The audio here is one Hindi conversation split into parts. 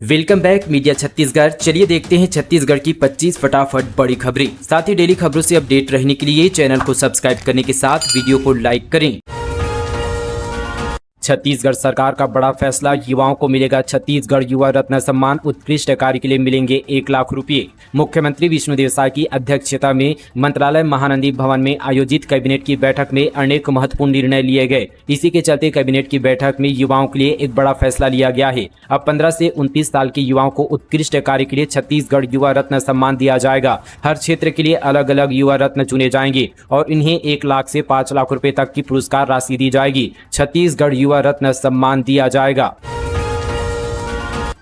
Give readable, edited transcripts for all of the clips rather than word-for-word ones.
Welcome back media Chhattisgarh. चलिए देखते हैं छत्तीसगढ़ की 25 फटाफट बड़ी खबरें। साथ ही डेली खबरों से अपडेट रहने के लिए चैनल को सब्सक्राइब करने के साथ वीडियो को लाइक करें। छत्तीसगढ़ सरकार का बड़ा फैसला, युवाओं को मिलेगा छत्तीसगढ़ युवा रत्न सम्मान, उत्कृष्ट कार्य के लिए मिलेंगे 1 लाख रुपये। मुख्यमंत्री विष्णुदेव साय की अध्यक्षता में मंत्रालय महानंदी भवन में आयोजित कैबिनेट की बैठक में अनेक महत्वपूर्ण निर्णय लिए गए। इसी के चलते कैबिनेट की बैठक में युवाओं के लिए एक बड़ा फैसला लिया गया है। अब 15 से 29 साल के युवाओं को उत्कृष्ट कार्य के लिए छत्तीसगढ़ युवा रत्न सम्मान दिया जाएगा। हर क्षेत्र के लिए अलग अलग युवा रत्न चुने जाएंगे और इन्हें 1 लाख से 5 लाख रुपए तक की पुरस्कार राशि दी जाएगी। छत्तीसगढ़ युवा रत्न सम्मान दिया जाएगा।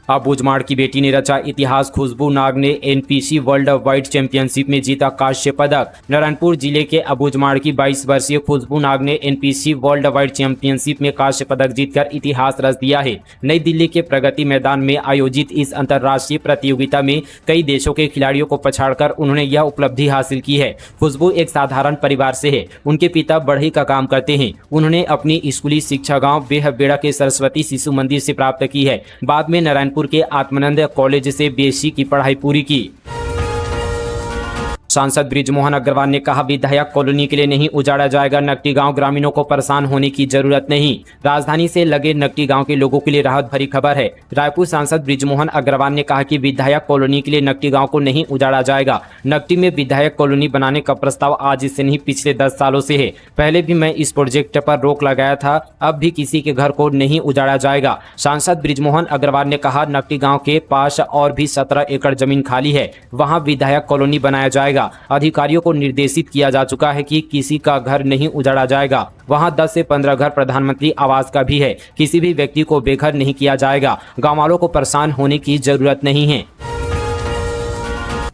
अबूझमाड़ की बेटी ने रचा इतिहास, खुशबू नाग ने एनपीसी वर्ल्ड वाइड चैंपियनशिप में जीता कांस्य पदक। नारायणपुर जिले के अबूझमाड़ की 22 वर्षीय खुशबू नाग ने एनपीसी वर्ल्ड वाइड चैंपियनशिप में कांस्य पदक जीतकर इतिहास रच दिया है। नई दिल्ली के प्रगति मैदान में आयोजित इस अंतर्राष्ट्रीय प्रतियोगिता में कई देशों के खिलाड़ियों को पछाड़कर उन्होंने यह उपलब्धि हासिल की है। खुशबू एक साधारण परिवार से है। उनके पिता बढ़ई का काम करते हैं। उन्होंने अपनी स्कूली शिक्षा गाँव बेहबेड़ा के सरस्वती शिशु मंदिर से प्राप्त की है। बाद में नारायणपुर के आत्मानंद कॉलेज से बीएससी की पढ़ाई पूरी की। सांसद बृजमोहन अग्रवाल ने कहा, विधायक कॉलोनी के लिए नहीं उजाड़ा जाएगा नकटी गांव, ग्रामीणों को परेशान होने की जरूरत नहीं। राजधानी से लगे नकटी गांव के लोगों के लिए राहत भरी खबर है। रायपुर सांसद बृजमोहन अग्रवाल ने कहा कि विधायक कॉलोनी के लिए नकटी गांव को नहीं उजाड़ा जाएगा। नकटी में विधायक कॉलोनी बनाने का प्रस्ताव आज से नहीं पिछले 10 सालों से है। पहले भी मैं इस प्रोजेक्ट पर रोक लगाया था, अब भी किसी के घर को नहीं उजाड़ा जाएगा। सांसद बृजमोहन अग्रवाल ने कहा, नकटी गाँव के पास और भी 17 एकड़ जमीन खाली है, वहाँ विधायक कॉलोनी बनाया जाएगा। अधिकारियों को निर्देशित किया जा चुका है कि किसी का घर नहीं उजाड़ा जाएगा। वहां 10 से 15 घर प्रधानमंत्री आवास का भी है। किसी भी व्यक्ति को बेघर नहीं किया जाएगा। गांव वालों को परेशान होने की जरूरत नहीं है।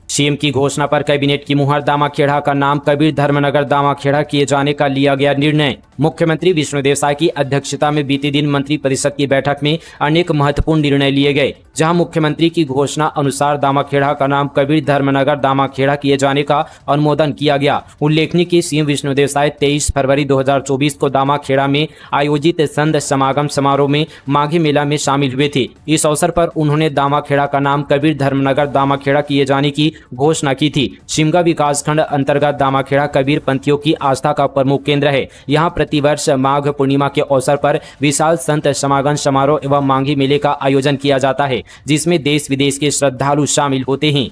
सीएम की घोषणा पर कैबिनेट की मुहर, दामाखेड़ा का नाम कबीर धर्मनगर दामाखेड़ा किए जाने का लिया गया निर्णय। मुख्यमंत्री विष्णुदेव साय की अध्यक्षता में बीते दिन मंत्रिपरिषद की बैठक में अनेक महत्वपूर्ण निर्णय लिए गए, जहां मुख्यमंत्री की घोषणा अनुसार दामाखेड़ा का नाम कबीर धर्मनगर दामाखेड़ा किए जाने का अनुमोदन किया गया। उल्लेखनीय कि सीएम विष्णुदेव साय 23 फरवरी 2024 को दामाखेड़ा में आयोजित संत समागम समारोह में माघी मेला में शामिल हुए थे। इस अवसर पर उन्होंने दामाखेड़ा का नाम कबीर धर्मनगर दामाखेड़ा किए जाने की घोषणा की थी। शिमगा विकासखंड अंतर्गत दामाखेड़ा कबीर पंथियों की आस्था का प्रमुख केंद्र है। यहाँ प्रतिवर्ष माघ पूर्णिमा के अवसर पर विशाल संत समागम समारोह एवं माघी मेले का आयोजन किया जाता है, जिसमें देश विदेश के श्रद्धालु शामिल होते हैं।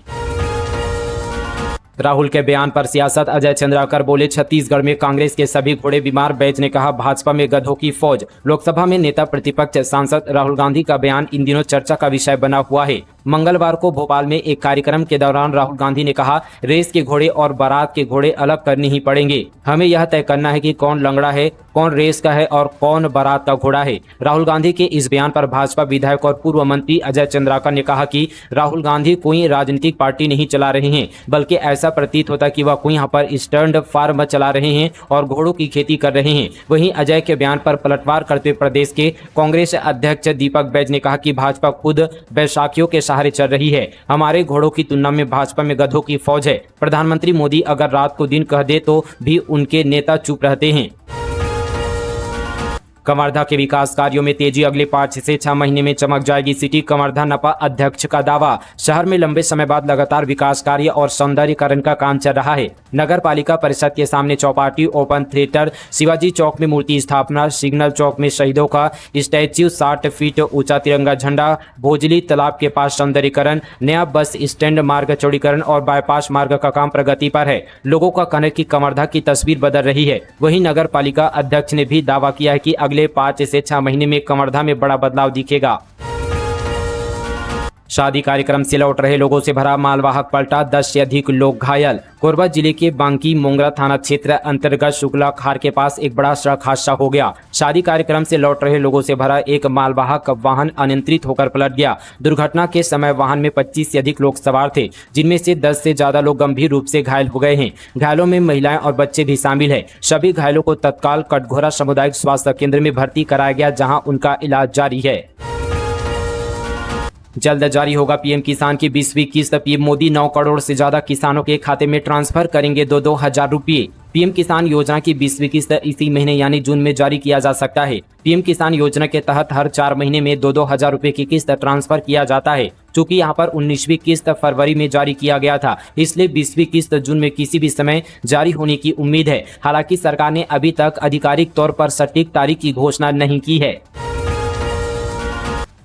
राहुल के बयान पर सियासत, अजय चंद्राकर बोले, छत्तीसगढ़ में कांग्रेस के सभी घोड़े बीमार। बैच ने कहा, भाजपा में गधों की फौज। लोकसभा में नेता प्रतिपक्ष सांसद राहुल गांधी का बयान इन दिनों चर्चा का विषय बना हुआ है। मंगलवार को भोपाल में एक कार्यक्रम के दौरान राहुल गांधी ने कहा, रेस के घोड़े और बारात के घोड़े अलग करने ही पड़ेंगे। हमें यह तय करना है कि कौन लंगड़ा है, कौन रेस का है और कौन बारात का घोड़ा है। राहुल गांधी के इस बयान पर भाजपा विधायक और पूर्व मंत्री अजय चंद्राकर ने कहा कि राहुल गांधी कोई राजनीतिक पार्टी नहीं चला रहे हैं, बल्कि ऐसा प्रतीत होता कि वह कोई यहाँ पर स्टैंड फार्म चला रहे हैं और घोड़ों की खेती कर रहे हैं। वहीं अजय के बयान पर पलटवार करते प्रदेश के कांग्रेस अध्यक्ष दीपक बैज ने कहा कि भाजपा खुद बैसाखियों के सहारे चल रही है। हमारे घोड़ों की तुलना में भाजपा में गधों की फौज है। प्रधानमंत्री मोदी अगर रात को दिन कह दे तो भी उनके नेता चुप रहते हैं। कवर्धा के विकास कार्यों में तेजी, अगले 5 से 6 महीने में चमक जाएगी सिटी, कवर्धा नपा अध्यक्ष का दावा। शहर में लंबे समय बाद लगातार विकास कार्य और सौंदर्यीकरण का काम चल रहा है। नगर पालिका परिषद के सामने चौपाटी, ओपन थिएटर, शिवाजी चौक में मूर्ति स्थापना, सिग्नल चौक में शहीदों का स्टैच्यू, 60 फीट ऊंचा तिरंगा झंडा, भोजली तालाब के पास सौंदर्यीकरण, नया बस स्टैंड मार्ग चौड़ीकरण और बाईपास मार्ग का काम प्रगति पर है। लोगों का कहना है कि कवर्धा की तस्वीर बदल रही है। वहीं नगर पालिका अध्यक्ष ने भी दावा किया है कि अगले 5 से 6 महीने में कवर्धा में बड़ा बदलाव दिखेगा। शादी कार्यक्रम से लौट रहे लोगों से भरा मालवाहक पलटा, 10 से अधिक लोग घायल। कोरबा जिले के बांकी मोंगरा थाना क्षेत्र अंतर्गत शुक्ला खार के पास एक बड़ा सड़क हादसा हो गया। शादी कार्यक्रम से लौट रहे लोगों से भरा एक मालवाहक वाहन अनियंत्रित होकर पलट गया। दुर्घटना के समय वाहन में 25 से अधिक लोग सवार थे, जिनमें से 10 से ज्यादा लोग गंभीर रूप से घायल हो गए हैं। घायलों में महिलाएं और बच्चे भी शामिल है। सभी घायलों को तत्काल कटघोरा सामुदायिक स्वास्थ्य केंद्र में भर्ती कराया गया, जहाँ उनका इलाज जारी है। जल्द जारी होगा पीएम किसान की 20वीं किस्त। पीएम मोदी 9 करोड़ से ज्यादा किसानों के खाते में ट्रांसफर करेंगे 2-2 हजार रुपये। पीएम किसान योजना की 20वीं किस्त इसी महीने यानी जून में जारी किया जा सकता है। पीएम किसान योजना के तहत हर 4 महीने में 2-2 हजार रुपये की किस्त ट्रांसफर किया जाता है। चूंकि यहाँ पर 19वीं किस्त फरवरी में जारी किया गया था, इसलिए 20वीं किस्त जून में किसी भी समय जारी होने की उम्मीद है। हालांकि सरकार ने अभी तक आधिकारिक तौर पर सटीक तारीख की घोषणा नहीं की है।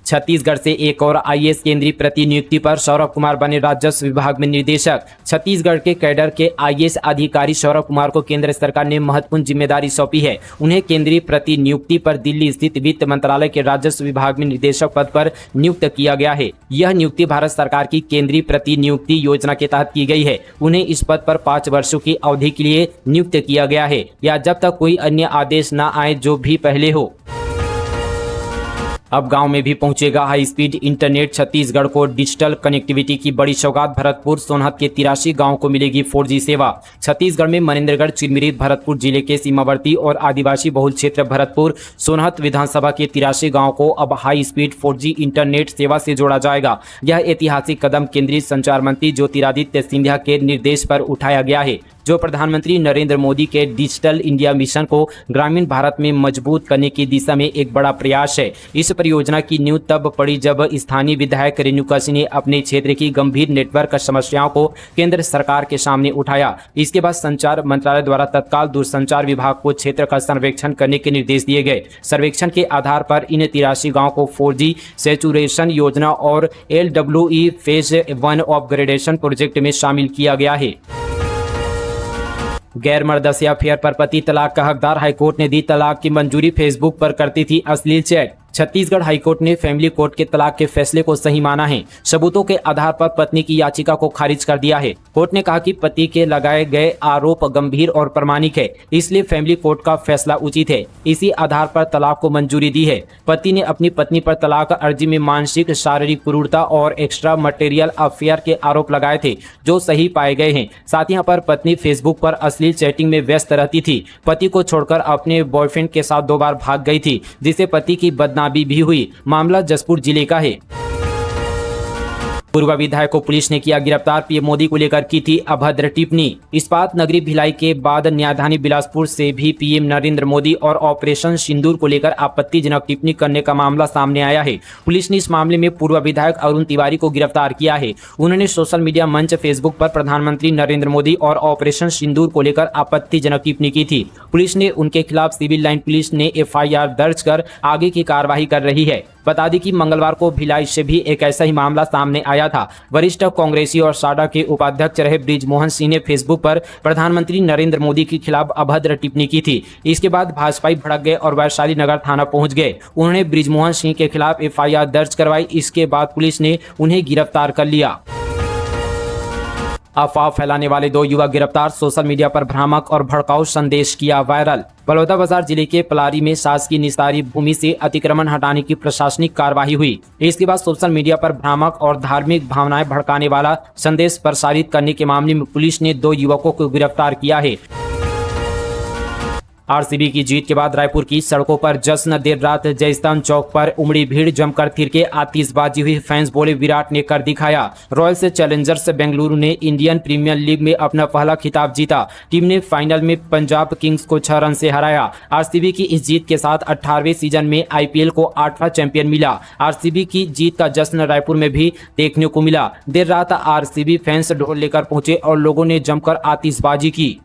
छत्तीसगढ़ से एक और आईएएस केंद्रीय प्रतिनियुक्ति पर सौरभ कुमार बने राजस्व विभाग में निदेशक। छत्तीसगढ़ के कैडर के आईएएस अधिकारी सौरभ कुमार को केंद्र सरकार ने महत्वपूर्ण जिम्मेदारी सौंपी है। उन्हें केंद्रीय प्रतिनियुक्ति पर दिल्ली स्थित वित्त मंत्रालय के राजस्व विभाग में निदेशक पद पर नियुक्त किया गया है। यह नियुक्ति भारत सरकार की केंद्रीय प्रतिनियुक्ति योजना के तहत की गई है। उन्हें इस पद पर 5 वर्षों की अवधि के लिए नियुक्त किया गया है, या जब तक कोई अन्य आदेश न आए जो भी पहले हो। अब गांव में भी पहुंचेगा हाई स्पीड इंटरनेट। छत्तीसगढ़ को डिजिटल कनेक्टिविटी की बड़ी सौगात। भरतपुर सोनहत के 83 गांवों को मिलेगी 4G सेवा। छत्तीसगढ़ में मनेन्द्रगढ़, चिरमिरीत, भरतपुर जिले के सीमावर्ती और आदिवासी बहुल क्षेत्र भरतपुर सोनहत विधानसभा के 83 गांवों को अब हाई स्पीड 4G इंटरनेट सेवा से जोड़ा जाएगा। यह ऐतिहासिक कदम केंद्रीय संचार मंत्री ज्योतिरादित्य सिंधिया के निर्देश पर उठाया गया है, जो प्रधानमंत्री नरेंद्र मोदी के डिजिटल इंडिया मिशन को ग्रामीण भारत में मजबूत करने की दिशा में एक बड़ा प्रयास है। इस परियोजना की नींव तब पड़ी जब स्थानीय विधायक रेणुका सिंह ने अपने क्षेत्र की गंभीर नेटवर्क समस्याओं को केंद्र सरकार के सामने उठाया। इसके बाद संचार मंत्रालय द्वारा तत्काल दूरसंचार विभाग को क्षेत्र का सर्वेक्षण करने के निर्देश दिए गए। सर्वेक्षण के आधार पर इन 83 गाँव को 4G सैचुरेशन योजना और LWE फेज 1 अपग्रेडेशन प्रोजेक्ट में शामिल किया गया है। गैर मर्दसी अफेयर पर पति तलाक का हकदार। हाईकोर्ट ने दी तलाक की मंजूरी। फेसबुक पर करती थी अश्लील चैट। छत्तीसगढ़ हाईकोर्ट ने फैमिली कोर्ट के तलाक के फैसले को सही माना है। सबूतों के आधार पर पत्नी की याचिका को खारिज कर दिया है। कोर्ट ने कहा कि पति के लगाए गए आरोप गंभीर और प्रामाणिक है, इसलिए फैमिली कोर्ट का फैसला उचित है। इसी आधार पर तलाक को मंजूरी दी है। पति ने अपनी पत्नी पर तलाक अर्जी में मानसिक, शारीरिक क्रूरता और एक्स्ट्रा मटेरियल अफेयर के आरोप लगाए थे, जो सही पाए गए हैं। साथ ही यहाँ पर पत्नी फेसबुक पर अश्लील चैटिंग में व्यस्त रहती थी। पति को छोड़कर अपने बॉयफ्रेंड के साथ 2 बार भाग गई थी, जिससे पति की बदनामी भी हुई। मामला जसपुर जिले का है। पूर्व विधायक को पुलिस ने किया गिरफ्तार। पीएम मोदी को लेकर की थी अभद्र टिप्पणी। इस्पात नगरी भिलाई के बाद न्यायधानी बिलासपुर से भी पीएम नरेंद्र मोदी और ऑपरेशन सिंदूर को लेकर आपत्तिजनक टिप्पणी करने का मामला सामने आया है। पुलिस ने इस मामले में पूर्व विधायक अरुण तिवारी को गिरफ्तार किया है। उन्होंने सोशल मीडिया मंच फेसबुक पर प्रधानमंत्री नरेंद्र मोदी और ऑपरेशन सिंदूर को लेकर आपत्तिजनक टिप्पणी की थी। पुलिस ने उनके खिलाफ सिविल लाइन पुलिस ने FIR दर्ज कर आगे की कार्रवाई कर रही है। बता दें कि मंगलवार को भिलाई से भी एक ऐसा ही मामला सामने आया था। वरिष्ठ कांग्रेसी और साडा के उपाध्यक्ष रहे बृजमोहन सिंह ने फेसबुक पर प्रधानमंत्री नरेंद्र मोदी के खिलाफ अभद्र टिप्पणी की थी। इसके बाद भाजपाई भड़क गए और वैशाली नगर थाना पहुंच गए। उन्होंने बृजमोहन सिंह के खिलाफ FIR दर्ज करवाई। इसके बाद पुलिस ने उन्हें गिरफ्तार कर लिया। अफवाह फैलाने वाले 2 युवक गिरफ्तार। सोशल मीडिया पर भ्रामक और भड़काऊ संदेश किया वायरल। बलौदाबाजार जिले के पलारी में शासकीय निस्तारी भूमि से अतिक्रमण हटाने की प्रशासनिक कार्रवाई हुई। इसके बाद सोशल मीडिया पर भ्रामक और धार्मिक भावनाएं भड़काने वाला संदेश प्रसारित करने के मामले में पुलिस ने 2 युवकों को गिरफ्तार किया है। RCB की जीत के बाद रायपुर की सड़कों पर जश्न। देर रात जयस्तंभ चौक पर उमड़ी भीड़। जमकर थिरके, आतिशबाजी हुई। फैंस बोले विराट ने कर दिखाया। रॉयल्स चैलेंजर्स बेंगलुरु ने इंडियन प्रीमियर लीग में अपना पहला खिताब जीता। टीम ने फाइनल में पंजाब किंग्स को 6 रन से हराया। RCB की इस जीत के साथ 18वें सीजन में IPL को 8वां चैंपियन मिला। RCB की जीत का जश्न रायपुर में भी देखने को मिला। देर रात RCB फैंस ढोल लेकर पहुंचे और लोगों ने जमकर आतिशबाजी की।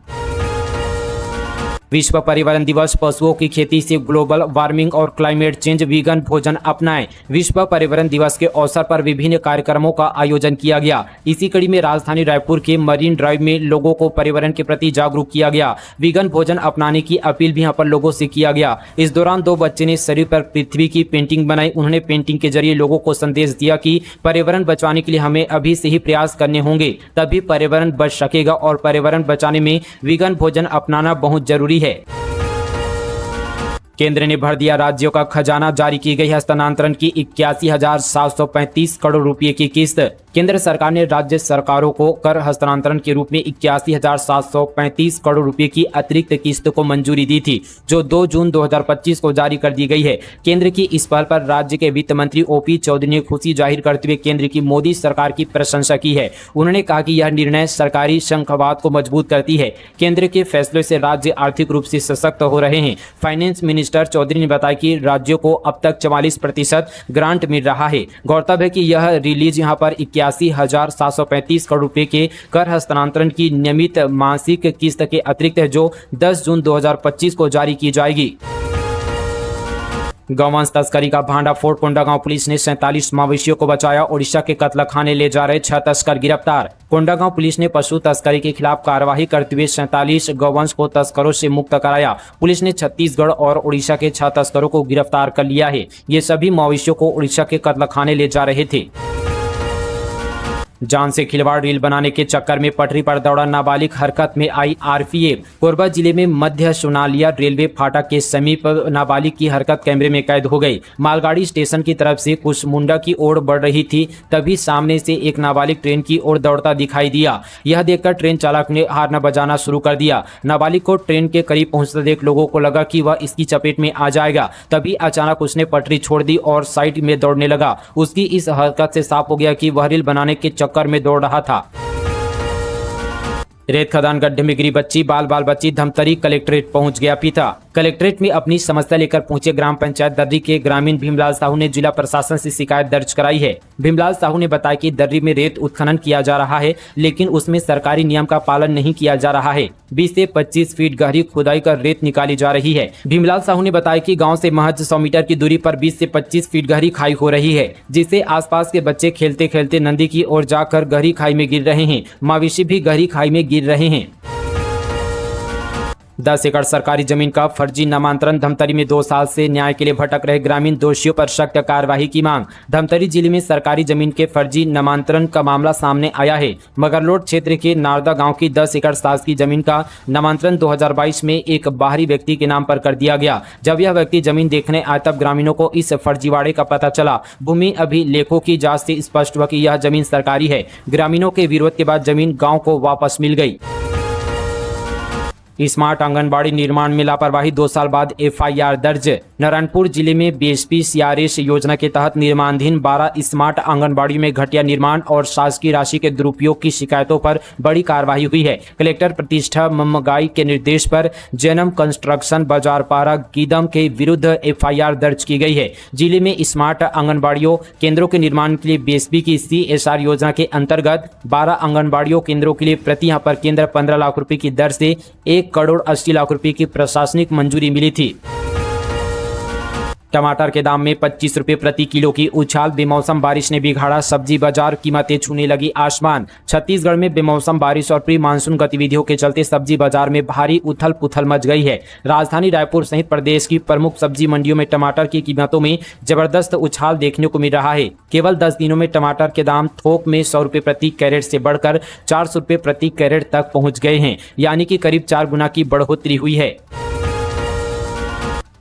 विश्व पर्यावरण दिवस। पशुओं की खेती से ग्लोबल वार्मिंग और क्लाइमेट चेंज। वीगन भोजन अपनाएं। विश्व पर्यावरण दिवस के अवसर पर विभिन्न कार्यक्रमों का आयोजन किया गया। इसी कड़ी में राजधानी रायपुर के मरीन ड्राइव में लोगों को पर्यावरण के प्रति जागरूक किया गया। वीगन भोजन अपनाने की अपील भी यहाँ पर लोगों से किया गया। इस दौरान 2 बच्चे ने शरीर पर पृथ्वी की पेंटिंग बनाई। उन्होंने पेंटिंग के जरिए लोगों को संदेश दिया कि पर्यावरण बचाने के लिए हमें अभी से ही प्रयास करने होंगे, तभी पर्यावरण बच सकेगा और पर्यावरण बचाने में वीगन भोजन अपनाना बहुत जरूरी है। केंद्र ने भर दिया राज्यों का खजाना। जारी की गई हस्तांतरण की 81,735 करोड़ रुपए की किस्त। केंद्र सरकार ने राज्य सरकारों को कर हस्तांतरण के रूप में 81,735 करोड़ रुपए की अतिरिक्त किस्त को मंजूरी दी थी, जो 2 जून 2025 को जारी कर दी गई है। केंद्र की इस पहल पर राज्य के वित्त मंत्री ओपी चौधरी ने खुशी जाहिर करते हुए केंद्र की मोदी सरकार की प्रशंसा की है। उन्होंने कहा कि यह निर्णय सरकारी शंखवाद को मजबूत करती है। केंद्र के फैसले से राज्य आर्थिक रूप से सशक्त हो रहे हैं। फाइनेंस मिनिस्टर चौधरी ने बताया कि राज्यों को अब तक 44% ग्रांट मिल रहा है। गौरतलब है कि यह रिलीज यहां पर 81,735 करोड़ रुपए के कर हस्तांतरण की नियमित मासिक किस्त के अतिरिक्त है, जो 10 जून 2025 को जारी की जाएगी। गौवंश तस्करी का भांडाफोड़, कोंडागांव पुलिस ने 47 मवेशियों को बचाया। ओडिशा के कत्लखाने ले जा रहे 6 तस्कर गिरफ्तार। कोंडागांव पुलिस ने पशु तस्करी के खिलाफ कार्रवाई करते हुए 47 गौवंश को तस्करों से मुक्त कराया। पुलिस ने छत्तीसगढ़ और ओडिशा के 6 तस्करों को गिरफ्तार कर लिया है। ये सभी मवेशियों को ओडिशा के कत्लखाने ले जा रहे थे। जान से खिलवाड़ रील बनाने के चक्कर में पटरी पर दौड़ा नाबालिग, हरकत में आई आरपीएफ। कोरबा जिले में मध्य सोनालिया रेलवे फाटक के समीप नाबालिग की हरकत कैमरे में कैद हो गई। मालगाड़ी स्टेशन की तरफ से कुशमुंडा की ओर बढ़ रही थी, तभी सामने से एक नाबालिग ट्रेन की ओर दौड़ता दिखाई दिया। यह देखकर ट्रेन चालक ने हार्न बजाना शुरू कर दिया। नाबालिग को ट्रेन के करीब पहुंचते देख लोगों को लगा कि वह इसकी चपेट में आ जाएगा, तभी अचानक उसने पटरी छोड़ दी और साइड में दौड़ने लगा। उसकी इस हरकत से साफ हो गया कि वह रील बनाने के चक्कर में दौड़ रहा था। रेत खदान गड्ढे में गिरी बच्ची, बाल बच्ची धमतरी कलेक्ट्रेट पहुंच गया पिता। कलेक्ट्रेट में अपनी समस्या लेकर पहुंचे ग्राम पंचायत दर्री के ग्रामीण भीमलाल साहू ने जिला प्रशासन से शिकायत दर्ज कराई है। भीमलाल साहू ने बताया कि दर्री में रेत उत्खनन किया जा रहा है, लेकिन उसमें सरकारी नियम का पालन नहीं किया जा रहा है। 20 से 25 फीट गहरी खुदाई कर रेत निकाली जा रही है। भीमलाल साहू ने बताया कि गाँव से महज 100 मीटर की दूरी पर 20 से 25 फीट गहरी खाई हो रही है, जिससे आसपास के बच्चे खेलते खेलते नदी की ओर जाकर गहरी खाई में गिर रहे हैं। मवेशी भी गहरी खाई में गिर रहे हैं। 10 एकड़ सरकारी जमीन का फर्जी नामांतरण, धमतरी में 2 साल से न्याय के लिए भटक रहे ग्रामीण, दोषियों पर सख्त कार्रवाई की मांग। धमतरी जिले में सरकारी जमीन के फर्जी नामांतरण का मामला सामने आया है। मगरलोड क्षेत्र के नारदा गांव की 10 एकड़ शासकीय जमीन का नामांतरण 2022 में एक बाहरी व्यक्ति के नाम पर कर दिया गया। जब यह व्यक्ति जमीन देखने आया तब ग्रामीणों को इस फर्जीवाड़े का पता चला। भूमि अभिलेखों की जाँच से स्पष्ट हुआ कि यह जमीन सरकारी है। ग्रामीणों के विरोध के बाद जमीन गाँव को वापस मिल गई। स्मार्ट आंगनबाड़ी निर्माण में लापरवाही, 2 साल बाद एफआईआर दर्ज। नारायणपुर जिले में बीएसपी सीआरएस योजना के तहत निर्माणाधीन 12 स्मार्ट आंगनबाड़ी में घटिया निर्माण और शासकीय राशि के दुरुपयोग की शिकायतों पर बड़ी कार्रवाई हुई है। कलेक्टर प्रतिष्ठा मम्मगाई के निर्देश पर जैनम कंस्ट्रक्शन बाजारपाड़ा गीदम के विरुद्ध एफआईआर दर्ज की गई है। जिले में स्मार्ट आंगनबाड़ियों केंद्रों के निर्माण के लिए बीएसपी की सीएसआर योजना के अंतर्गत 12 आंगनबाड़ियों केंद्रों के लिए प्रति यहाँ पर केंद्र 15 लाख रुपए की दर से 1,80,00,000 रुपए की प्रशासनिक मंजूरी मिली थी। टमाटर के दाम में 25 रुपए प्रति किलो की उछाल, बेमौसम बारिश ने बिगाड़ा सब्जी बाजार, कीमतें छूने लगी आसमान। छत्तीसगढ़ में बेमौसम बारिश और प्री मानसून गतिविधियों के चलते सब्जी बाजार में भारी उथल पुथल मच गई है। राजधानी रायपुर सहित प्रदेश की प्रमुख सब्जी मंडियों में टमाटर की कीमतों में जबरदस्त उछाल देखने को मिल रहा है। केवल 10 दिनों में टमाटर के दाम थोक में 100 रुपए प्रति कैरेट से बढ़कर 400 रुपए प्रति कैरेट तक पहुंच गए हैं, यानी कि करीब 4 गुना की बढ़ोतरी हुई है।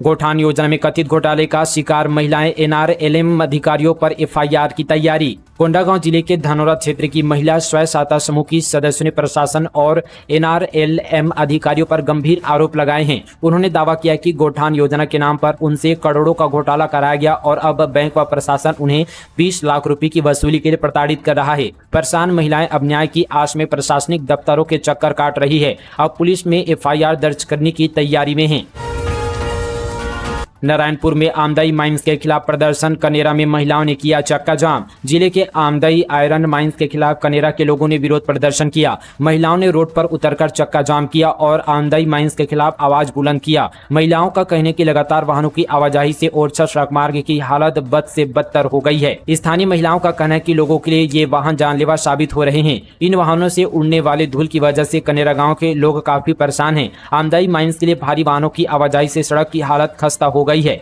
गोठान योजना में कथित घोटाले का शिकार महिलाएं, एनआरएलएम अधिकारियों पर एफआईआर की तैयारी। कोंडागांव जिले के धनौरा क्षेत्र की महिला स्वयं सहायता समूह की सदस्यों ने प्रशासन और एनआरएलएम अधिकारियों पर गंभीर आरोप लगाए हैं। उन्होंने दावा किया कि गोठान योजना के नाम पर उनसे करोड़ों का घोटाला कराया गया और अब बैंक व प्रशासन उन्हें 20 लाख रुपए की वसूली के लिए प्रताड़ित कर रहा है। परेशान महिलाएं अब न्याय की आश में प्रशासनिक दफ्तरों के चक्कर काट रही है। अब पुलिस में एफआईआर दर्ज करने की तैयारी में है। नारायणपुर में आमदई माइंस के खिलाफ प्रदर्शन, कनेरा में महिलाओं ने किया चक्का जाम। जिले के आमदई आयरन माइंस के खिलाफ कनेरा के लोगों ने विरोध प्रदर्शन किया। महिलाओं ने रोड पर उतरकर चक्का जाम किया और आमदई माइंस के खिलाफ आवाज बुलंद किया। महिलाओं का कहने की लगातार वाहनों की आवाजाही से ओरछा सड़क मार्ग की हालत बद से बदतर हो गई है। स्थानीय महिलाओं का कहना है कि लोगों के लिए ये वाहन जानलेवा साबित हो रहे हैं। इन वाहनों से उड़ने वाले धूल की वजह से कनेरा गाँव के लोग काफी परेशान हैं। आमदई माइंस के लिए भारी वाहनों की आवाजाही से सड़क की हालत खस्ता हो गई है।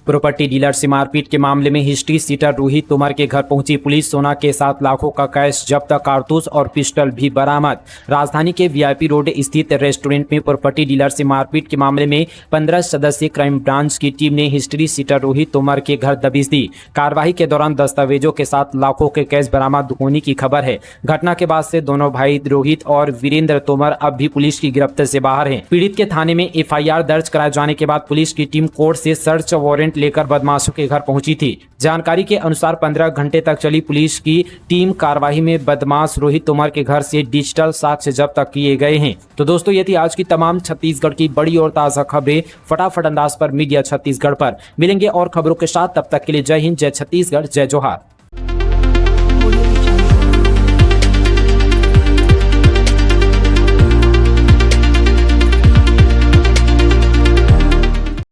प्रॉपर्टी डीलर से मारपीट के मामले में हिस्ट्री सीटर रोहित तोमर के घर पहुंची पुलिस। सोना के साथ लाखों का कैश जब्त, कारतूस और पिस्टल भी बरामद। राजधानी के वीआईपी रोड स्थित रेस्टोरेंट में प्रॉपर्टी डीलर से मारपीट के मामले में 15 सदस्यीय क्राइम ब्रांच की टीम ने हिस्ट्री सीटर रोहित तोमर के घर दबिश दी। कार्रवाई के दौरान दस्तावेजों के साथ लाखों के कैश बरामद होने की खबर है। घटना के बाद से दोनों भाई रोहित और वीरेंद्र तोमर अब भी पुलिस की गिरफ्त से बाहर हैं। पीड़ित के थाने में एफआईआर दर्ज कराए जाने के बाद पुलिस की टीम कोर्ट से सर्च वारंट लेकर बदमाशों के घर पहुंची थी। जानकारी के अनुसार 15 घंटे तक चली पुलिस की टीम कार्रवाई में बदमाश रोहित तोमर के घर से डिजिटल साक्ष्य जब्त किए गए हैं। तो दोस्तों ये थी आज की तमाम छत्तीसगढ़ की बड़ी और ताजा खबरें फटाफट अंदाज पर मीडिया छत्तीसगढ़ पर। मिलेंगे और खबरों के साथ, तब तक के लिए जय हिंद, जय छत्तीसगढ़, जय जोहार।